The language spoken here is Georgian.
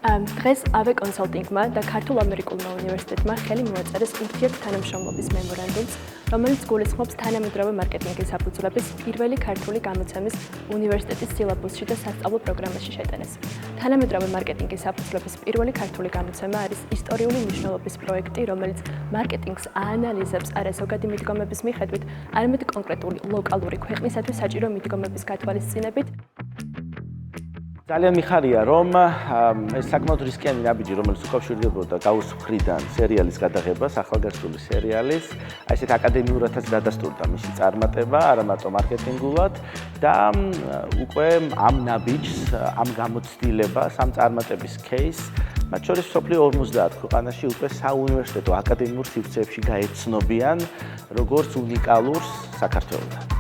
დღეს AVE კონსალტინგმა და ქართულ ამერიკულმა უნივერსიტეტმა ხელი მოაწერეს ურთიერთთანამშრომლობის მემორანდუმს, რომელიც გულისხმობს თანამედროვე მარკეტინგის საფუძვლების პირველი ქართული გამოცემის უნივერსიტეტის სილაბუსში და სასწავლო პროგრამაში შეტანეს. თანამედროვე მარკეტინგის საფუძვლების პირველი ქართული გამოცემა არის ისტორიული მნიშვნელობის პროექტი, რომელიც მარკეტინგს აანალიზებს არა ზოგადი მიდგომების მიხედვით, არამედ კონკრეტული ლოკალური ქვეყნისათვის საჭირო მიდგომების გათვალისწინებით. ძალიან მიხარია, რომ ეს საკმაოდ რისკიანი ნაბიჯი, რომელიც უკავშირდებოდა გაუს მხრიდან სერიალის გადაღებას, ახალგაზრდული სერიალის, აი ესეთ აკადემიურადაც დადასტურდა მისი წარმატება, არა მარტო მარკეტინგულად და უკვე ამ ნაბიჯს, ამ გამოცდილებას, ამ წარმატების кейს, მათ შორის მსოფლიო 50 ქვეყანაში უკვე საუნივერსიტეტო აკადემიურ სივრცეებში გაეცნობიან, როგორც უნიკალურს საქართველოს.